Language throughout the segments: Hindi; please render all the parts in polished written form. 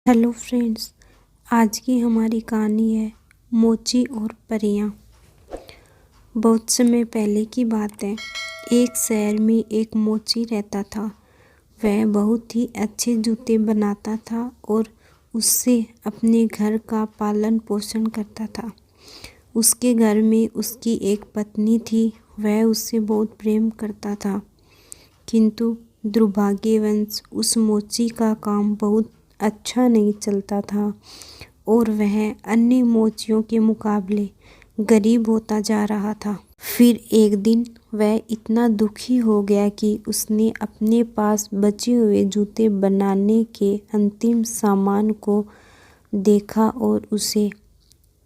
हेलो फ्रेंड्स, आज की हमारी कहानी है मोची और परियां। बहुत समय पहले की बात है। एक शहर में एक मोची रहता था। वह बहुत ही अच्छे जूते बनाता था और उससे अपने घर का पालन पोषण करता था। उसके घर में उसकी एक पत्नी थी। वह उससे बहुत प्रेम करता था, किंतु दुर्भाग्यवश उस मोची का काम बहुत अच्छा नहीं चलता था और वह अन्य मोचियों के मुकाबले गरीब होता जा रहा था। फिर एक दिन वह इतना दुखी हो गया कि उसने अपने पास बचे हुए जूते बनाने के अंतिम सामान को देखा और उसे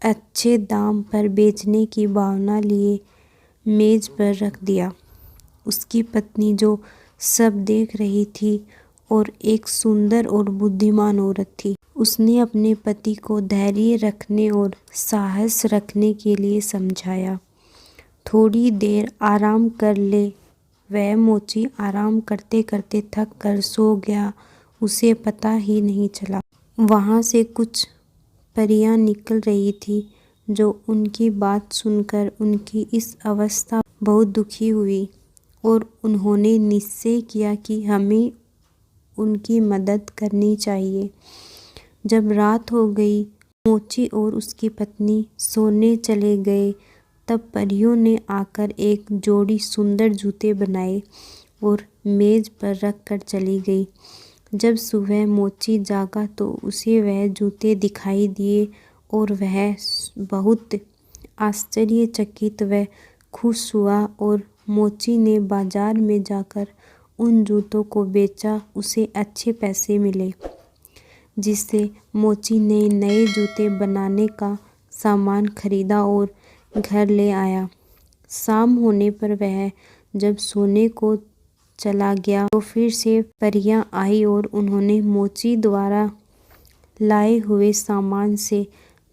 अच्छे दाम पर बेचने की भावना लिए मेज पर रख दिया। उसकी पत्नी, जो सब देख रही थी और एक सुंदर और बुद्धिमान औरत थी, उसने अपने पति को धैर्य रखने और साहस रखने के लिए समझाया। थोड़ी देर आराम कर ले। वह मोची आराम करते करते थक कर सो गया। उसे पता ही नहीं चला। वहाँ से कुछ परियां निकल रही थी, जो उनकी बात सुनकर उनकी इस अवस्था बहुत दुखी हुई और उन्होंने निश्चय किया कि हमें उनकी मदद करनी चाहिए। जब रात हो गई, मोची और उसकी पत्नी सोने चले गए, तब परियों ने आकर एक जोड़ी सुंदर जूते बनाए और मेज पर रख कर चली गई। जब सुबह मोची जागा तो उसे वह जूते दिखाई दिए और वह बहुत आश्चर्यचकित व खुश हुआ और मोची ने बाजार में जाकर उन जूतों को बेचा। उसे अच्छे पैसे मिले, जिससे मोची ने नए जूते बनाने का सामान खरीदा और घर ले आया। शाम होने पर वह जब सोने को चला गया तो फिर से परियां आई और उन्होंने मोची द्वारा लाए हुए सामान से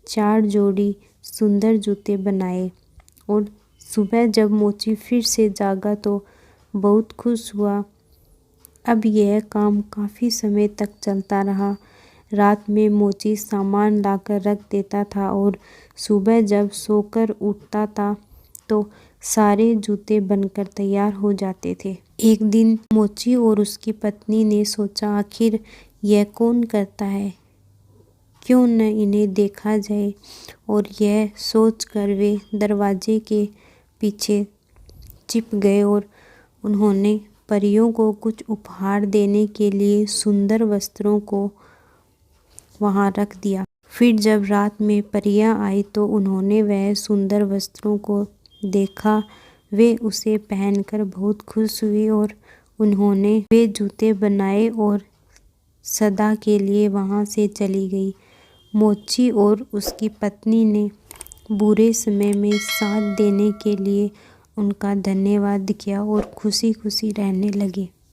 4 जोड़ी सुंदर जूते बनाए। और सुबह जब मोची फिर से जागा तो बहुत खुश हुआ। अब यह काम काफ़ी समय तक चलता रहा। रात में मोची सामान लाकर रख देता था और सुबह जब सोकर उठता था तो सारे जूते बनकर तैयार हो जाते थे। एक दिन मोची और उसकी पत्नी ने सोचा, आखिर यह कौन करता है, क्यों न इन्हें देखा जाए। और यह सोचकर वे दरवाजे के पीछे छिप गए और उन्होंने परियों को कुछ उपहार देने के लिए सुंदर वस्त्रों को वहां रख दिया। फिर जब रात में परियां आई तो उन्होंने वह सुंदर वस्त्रों को देखा। वे उसे पहनकर बहुत खुश हुई और उन्होंने वे जूते बनाए और सदा के लिए वहां से चली गई। मोची और उसकी पत्नी ने बुरे समय में साथ देने के लिए उनका धन्यवाद किया और खुशी खुशी रहने लगे।